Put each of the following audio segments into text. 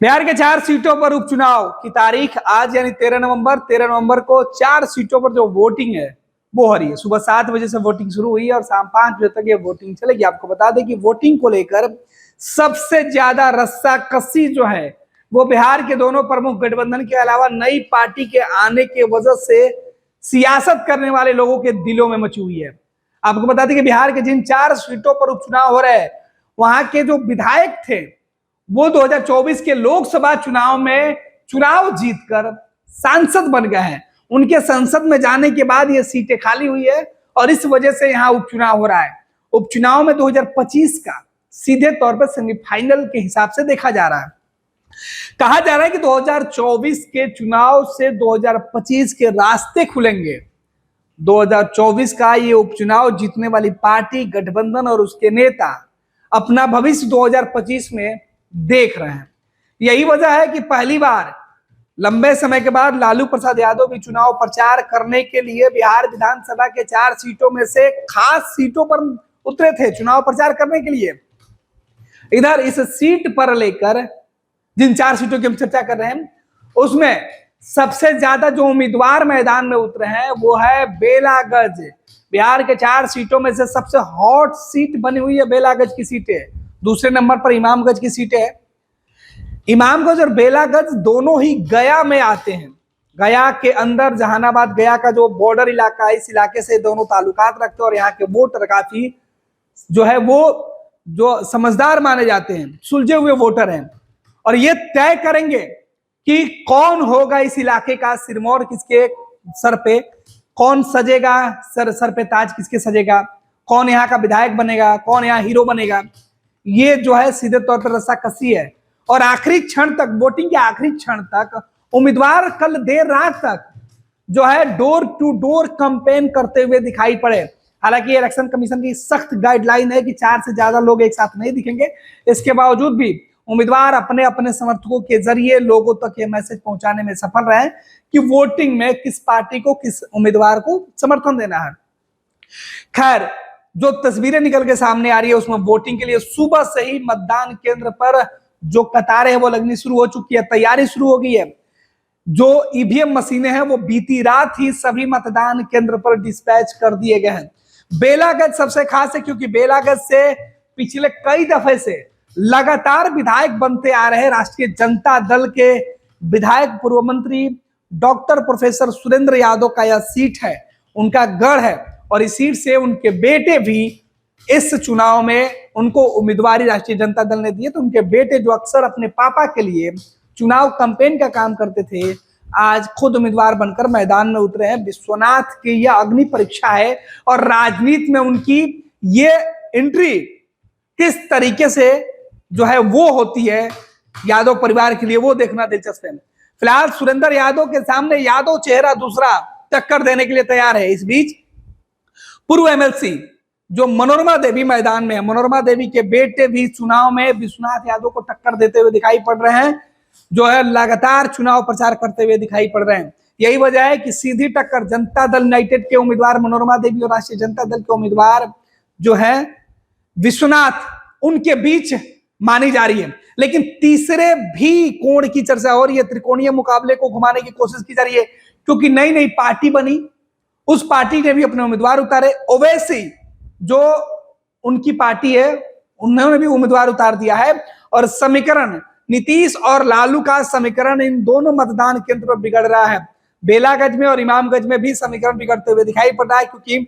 बिहार के 4 सीटों पर उपचुनाव की तारीख आज यानी 13 नवंबर को 4 सीटों पर जो वोटिंग है वो हो रही है। सुबह 7 बजे से वोटिंग शुरू हुई है और शाम 5 बजे तक ये वोटिंग चलेगी। आपको बता दें कि वोटिंग को लेकर सबसे ज्यादा रस्साकसी जो है वो बिहार के दोनों प्रमुख गठबंधन के अलावा नई पार्टी के आने के वजह से सियासत करने वाले लोगों के दिलों में मची हुई है। आपको बता दें कि बिहार के जिन 4 सीटों पर उपचुनाव हो रहे हैं वहां के जो विधायक थे वो 2024 के लोकसभा चुनाव में चुनाव जीतकर सांसद बन गए हैं। उनके संसद में जाने के बाद ये सीटें खाली हुई है और इस वजह से यहाँ उपचुनाव हो रहा है। उपचुनाव में 2025 का सीधे तौर पर सेमीफाइनल के हिसाब से देखा जा रहा है। कहा जा रहा है कि 2024 के चुनाव से 2025 के रास्ते खुलेंगे। 2024 का ये उपचुनाव जीतने वाली पार्टी, गठबंधन और उसके नेता अपना भविष्य 2025 में देख रहे हैं। यही वजह है कि पहली बार लंबे समय के बाद लालू प्रसाद यादव भी चुनाव प्रचार करने के लिए बिहार विधानसभा के 4 सीटों में से खास सीटों पर उतरे थे चुनाव प्रचार करने के लिए। इधर इस सीट पर लेकर जिन 4 सीटों की हम चर्चा कर रहे हैं उसमें सबसे ज्यादा जो उम्मीदवार मैदान में उतरे हैं वो है बेलागंज। बिहार के 4 सीटों में से सबसे हॉट सीट बनी हुई है बेलागंज की सीटें। दूसरे नंबर पर इमामगंज की सीटें है। इमामगंज और बेलागंज दोनों ही गया में आते हैं। गया के अंदर जहानाबाद गया का जो बॉर्डर इलाका है, इस इलाके से दोनों ताल्लुकात रखते हैं और यहाँ के वोटर काफी जो है वो जो समझदार माने जाते हैं, सुलझे हुए वोटर हैं और ये तय करेंगे कि कौन होगा इस इलाके का सिरमौर किसके सर पे, कौन सजेगा, सर पे ताज किसके सजेगा, कौन यहाँ का विधायक बनेगा, कौन यहाँ हीरो बनेगा। ये जो है सीधे तौर पर रस्साकसी है और आखिरी क्षण तक, वोटिंग के आखिरी क्षण तक उम्मीदवार कल देर रात तक जो है डोर टू डोर कैंपेन करते हुए दिखाई पड़े। हालांकि इलेक्शन कमीशन की सख्त गाइडलाइन है कि 4 से ज्यादा लोग एक साथ नहीं दिखेंगे। इसके बावजूद भी उम्मीदवार अपने अपने समर्थकों के जरिए लोगों तक ये मैसेज पहुंचाने में सफल रहे कि वोटिंग में किस पार्टी को, किस उम्मीदवार को समर्थन देना है। खैर, जो तस्वीरें निकल के सामने आ रही है उसमें वोटिंग के लिए सुबह से ही मतदान केंद्र पर जो कतारें हैं वो लगनी शुरू हो चुकी है, तैयारी शुरू हो गई है। जो ईवीएम मशीनें हैं वो बीती रात ही सभी मतदान केंद्र पर डिस्पैच कर दिए गए हैं। बेलागंज सबसे खास है क्योंकि बेलागंज से पिछले कई दफे से लगातार विधायक बनते आ रहे राष्ट्रीय जनता दल के विधायक पूर्व मंत्री डॉक्टर प्रोफेसर सुरेंद्र यादव का यह सीट है, उनका गढ़ है और इस सीट से उनके बेटे भी इस चुनाव में उनको उम्मीदवारी राष्ट्रीय जनता दल ने दी है। तो उनके बेटे जो अक्सर अपने पापा के लिए चुनाव कैंपेन का काम करते थे, आज खुद उम्मीदवार बनकर मैदान में उतरे हैं। विश्वनाथ की यह अग्नि परीक्षा है और राजनीति में उनकी ये एंट्री किस तरीके से जो है वो होती है यादव परिवार के लिए, वो देखना दिलचस्प है। फिलहाल सुरेंद्र यादव के सामने यादव चेहरा दूसरा टक्कर देने के लिए तैयार है। इस बीच पूर्व एमएलसी जो मनोरमा देवी मैदान में है, मनोरमा देवी के बेटे भी चुनाव में विश्वनाथ यादव को टक्कर देते हुए दिखाई पड़ रहे हैं, जो है लगातार चुनाव प्रचार करते हुए दिखाई पड़ रहे हैं। यही वजह है कि सीधी टक्कर जनता दल यूनाइटेड के उम्मीदवार मनोरमा देवी और राष्ट्रीय जनता दल के उम्मीदवार जो है विश्वनाथ, उनके बीच मानी जा रही है। लेकिन तीसरे भी कोण की चर्चा हो रही है, त्रिकोणीय मुकाबले को घुमाने की कोशिश की जा रही है क्योंकि नई नई पार्टी बनी, उस पार्टी ने भी अपने उम्मीदवार उतारे। ओवैसी जो उनकी पार्टी है उन्होंने भी उम्मीदवार उतार दिया है और समीकरण नीतीश और लालू का समीकरण इन दोनों मतदान केंद्र पर बिगड़ रहा है। बेलागंज में और इमामगंज में भी समीकरण बिगड़ते हुए दिखाई पड़ रहा है क्योंकि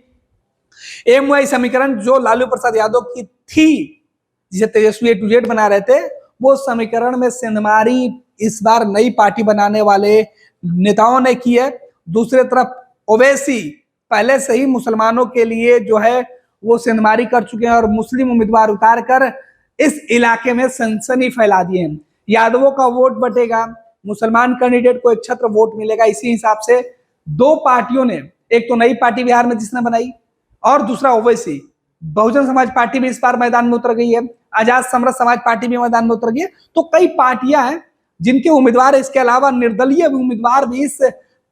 एमवाई समीकरण जो लालू प्रसाद यादव की थी, जिसे तेजस्वी A to Z बना रहे थे, वो समीकरण में सेंधमारी इस बार नई पार्टी बनाने वाले नेताओं ने की है। दूसरी तरफ ओवैसी पहले से ही मुसलमानों के लिए जो है वो सेंधमारी कर चुके हैं और मुस्लिम उम्मीदवार उतार कर इस इलाके में सनसनी फैला दिए हैं। यादवों का वोट बटेगा, मुसलमान कैंडिडेट को एक छत्र वोट मिलेगा। इसी हिसाब से दो पार्टियों ने, एक तो नई पार्टी बिहार में जिसने बनाई और दूसरा ओवैसी, बहुजन समाज पार्टी भी इस बार मैदान में उतर गई है, आजाद समरस समाज पार्टी भी मैदान में उतर गई है। तो कई पार्टियां हैं जिनके उम्मीदवार, इसके अलावा निर्दलीय उम्मीदवार भी इस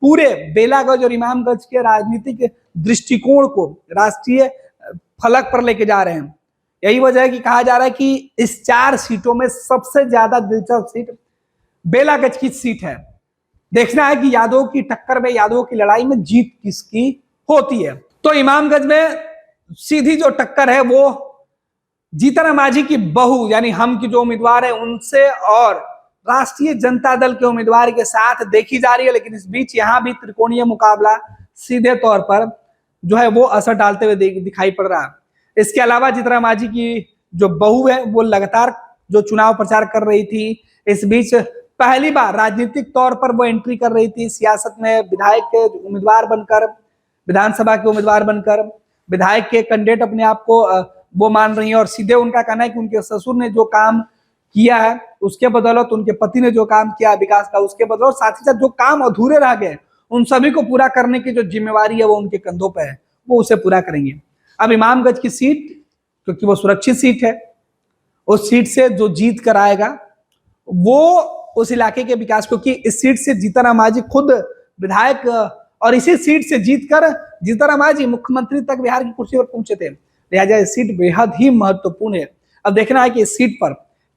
पूरे बेलागंज और इमामगंज के राजनीतिक दृष्टिकोण को राष्ट्रीय फलक पर लेके जा रहे हैं। यही वजह है कि कहा जा रहा है कि इस 4 सीटों में सबसे ज्यादा दिलचस्प सीट बेलागंज की सीट है। देखना है कि यादवों की टक्कर में, यादवों की लड़ाई में जीत किसकी होती है। तो इमामगंज में सीधी जो टक्कर है वो जीतन मांझी की बहू यानी हम की जो उम्मीदवार है उनसे और राष्ट्रीय जनता दल के उम्मीदवार के साथ देखी जा रही है। लेकिन इस बीच यहां भी त्रिकोणीय मुकाबला सीधे तौर पर जो है वो असर डालते हुए दिखाई पड़ रहा है। इसके अलावा जीतन मांझी की जो बहू है वो लगातार जो चुनाव प्रचार कर रही थी। इस बीच पहली बार राजनीतिक तौर पर वो एंट्री कर रही थी सियासत में, विधायक के उम्मीदवार बनकर, विधानसभा के उम्मीदवार बनकर विधायक के कैंडिडेट अपने आप को वो मान रही है। और सीधे उनका कहना है कि उनके ससुर ने जो काम किया है उसके बदौलत, उनके पति ने जो काम किया विकास का उसके बदौलत, साथ ही साथ जो काम अधूरे रह गए उन सभी को पूरा करने की जो जिम्मेवारी है वो उनके कंधों पर है, वो उसे पूरा करेंगे। अब इमामगंज की सीट क्योंकि वो सुरक्षित सीट है, उस सीट से जो जीत कर आएगा वो उस इलाके के विकास, क्योंकि इस सीट से जीतन राम मांझी खुद विधायक और इसी सीट से जीतकर जीतन राम मांझी मुख्यमंत्री तक बिहार की कुर्सी पर पहुंचे थे। लिहाजा ये सीट बेहद ही महत्वपूर्ण है। अब देखना है कि इस सीट पर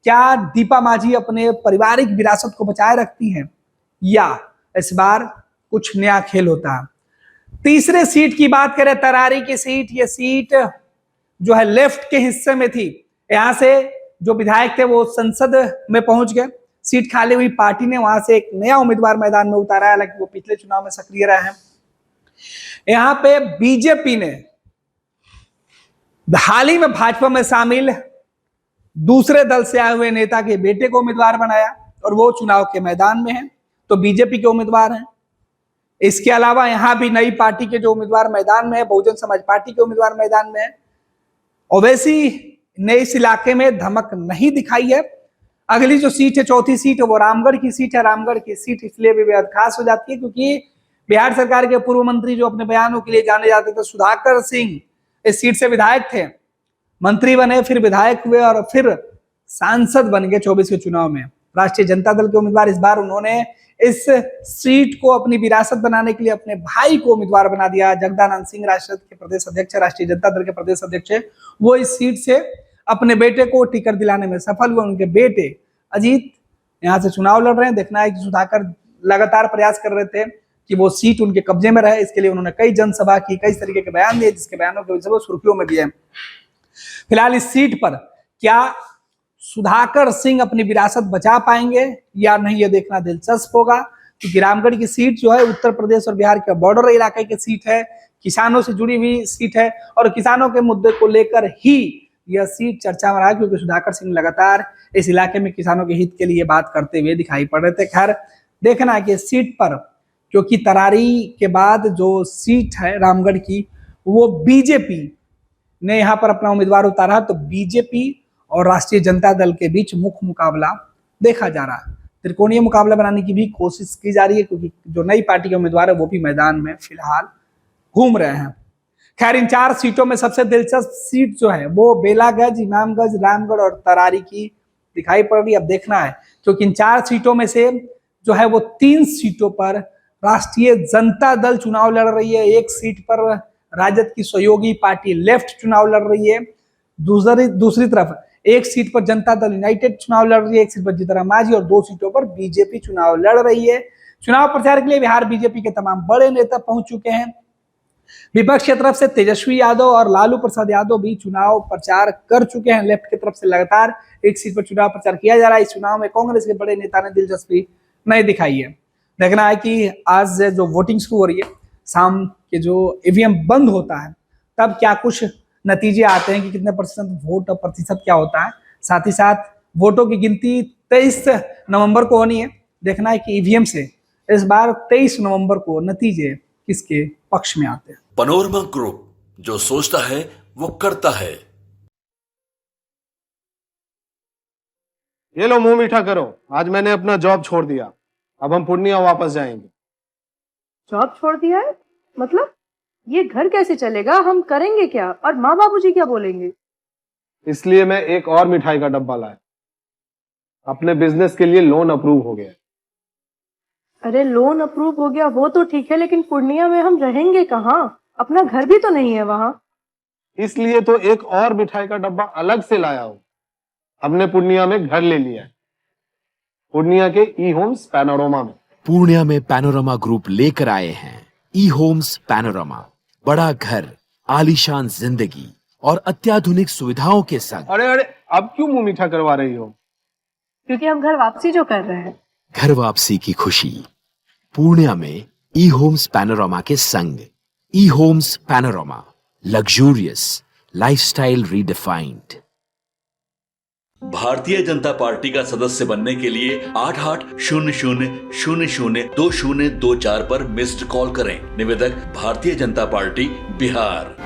क्या दीपा मांझी अपने पारिवारिक विरासत को बचाए रखती हैं या इस बार कुछ नया खेल होता है। तीसरे सीट की बात करें, तरारी की सीट, ये सीट जो है लेफ्ट के हिस्से में थी। यहां से जो विधायक थे वो संसद में पहुंच गए। सीट खाली हुई, पार्टी ने वहां से एक नया उम्मीदवार मैदान में उतारा है, हालांकि वो पिछले चुनाव में सक्रिय रहे हैं। यहां पे बीजेपी ने हाल ही में भाजपा में शामिल दूसरे दल से आए हुए नेता के बेटे को उम्मीदवार बनाया और वो चुनाव के मैदान में है, तो बीजेपी के उम्मीदवार हैं। इसके अलावा यहां भी नई पार्टी के जो उम्मीदवार मैदान में है, बहुजन समाज पार्टी के उम्मीदवार मैदान में है। ओवैसी ने इस इलाके में धमक नहीं दिखाई है। अगली जो सीट है, चौथी सीट है, वो रामगढ़ की सीट है। रामगढ़ की सीट इसलिए भी बेहद खास हो जाती है क्योंकि बिहार सरकार के पूर्व मंत्री जो अपने बयानों के लिए जाने जाते थे, सुधाकर सिंह, इस सीट से विधायक थे, मंत्री बने, फिर विधायक हुए और फिर सांसद बन गए 24 के चुनाव में। राष्ट्रीय जनता दल के उम्मीदवार, इस बार उन्होंने इस सीट को अपनी विरासत बनाने के लिए अपने भाई को उम्मीदवार बना दिया। जगदानंद सिंह राष्ट्रीय के प्रदेश अध्यक्ष, राष्ट्रीय जनता दल के प्रदेश अध्यक्ष, वो इस सीट से अपने बेटे को टिकट दिलाने में सफल हुए। उनके बेटे अजीत यहां से चुनाव लड़ रहे हैं। देखना है कि सुधाकर लगातार प्रयास कर रहे थे कि वो सीट उनके कब्जे में रहे। इसके लिए उन्होंने कई जनसभा की, कई तरीके के बयान दिए, जिसके बयानों की वजह से वो सुर्खियों में भी है। फिलहाल इस सीट पर क्या सुधाकर सिंह अपनी विरासत बचा पाएंगे या नहीं, ये देखना दिलचस्प होगा, क्योंकि रामगढ़ की सीट जो है उत्तर प्रदेश और बिहार के बॉर्डर इलाके की सीट है, किसानों से जुड़ी हुई सीट है और किसानों के मुद्दे को लेकर ही यह सीट चर्चा में रहा, क्योंकि सुधाकर सिंह लगातार इस इलाके में किसानों के हित के लिए बात करते हुए दिखाई पड़ रहे थे। खैर देखना है कि इस सीट पर, क्योंकि तरारी के बाद जो सीट है रामगढ़ की, वो बीजेपी ने यहां पर अपना उम्मीदवार उतारा, तो बीजेपी और राष्ट्रीय जनता दल के बीच मुख्य मुकाबला देखा जा रहा है। त्रिकोणीय मुकाबला बनाने की भी कोशिश की जा रही है, क्योंकि जो नई पार्टी के उम्मीदवार है वो भी मैदान में फिलहाल घूम रहे हैं। खैर इन 4 सीटों में सबसे दिलचस्प सीट जो है वो बेलागंज, इमामगंज, रामगढ़ और तरारी की दिखाई पड़ रही है। अब देखना है, क्योंकि इन 4 सीटों में से जो है वो 3 सीटों पर राष्ट्रीय जनता दल चुनाव लड़ रही है, एक सीट पर राजद की सहयोगी पार्टी लेफ्ट चुनाव लड़ रही है, दूसरी तरफ एक सीट पर जनता दल यूनाइटेड चुनाव लड़ रही है, एक सीट पर जीतन राम मांझी और 2 सीटों पर बीजेपी चुनाव लड़ रही है। चुनाव प्रचार के लिए बिहार बीजेपी के तमाम बड़े नेता पहुंच चुके हैं। विपक्ष की तरफ से तेजस्वी यादव और लालू प्रसाद यादव भी चुनाव प्रचार कर चुके हैं। लेफ्ट की तरफ से लगातार एक सीट पर चुनाव प्रचार किया जा रहा है। इस चुनाव में कांग्रेस के बड़े नेता ने दिलचस्पी नहीं दिखाई है। देखना है कि आज जो वोटिंग शुरू हो रही है, शाम के जो ईवीएम बंद होता है तब क्या कुछ नतीजे आते हैं कि कितने प्रतिशत वोट और प्रतिशत क्या होता है। साथ ही साथ वोटों की गिनती 23 नवंबर को होनी है। देखना है कि ईवीएम से इस बार 23 नवंबर को नतीजे किसके पक्ष में आते हैं। पनोरमा ग्रुप, जो सोचता है वो करता है। ये लो मुंह मीठा करो, आज मैंने अपना जॉब छोड़ दिया, अब हम पूर्णिया वापस जाएंगे। जॉब छोड़ दिया है? मतलब ये घर कैसे चलेगा? हम करेंगे क्या? और माँ बाबूजी क्या बोलेंगे? इसलिए मैं एक और मिठाई का डब्बा लाया। अपने बिजनेस के लिए लोन अप्रूव हो गया। अरे लोन अप्रूव हो गया वो तो ठीक है, लेकिन पूर्णिया में हम रहेंगे कहाँ? अपना घर भी तो नहीं है वहां। इसलिए तो एक और मिठाई का डब्बा अलग से लाया हूं। हमने पूर्णिया में घर ले लिया है। पूर्णिया के ई होम्स पैनोरमा में। पूर्णिया में पैनोरमा ग्रुप लेकर आए हैं ई होम्स पैनोरमा। बड़ा घर, आलीशान जिंदगी और अत्याधुनिक सुविधाओं के संग। अरे अरे, अब क्यों मुंह मीठा करवा रही हो? क्योंकि हम घर वापसी जो कर रहे हैं। घर वापसी की खुशी पूर्णिया में ई होम्स पैनोरमा के संग। E Homes Panorama, luxurious lifestyle redefined. Bharatiya Janata party का सदस्य बनने के लिए 8800002024 पर मिस्ड कॉल करें। निवेदक भारतीय जनता पार्टी बिहार।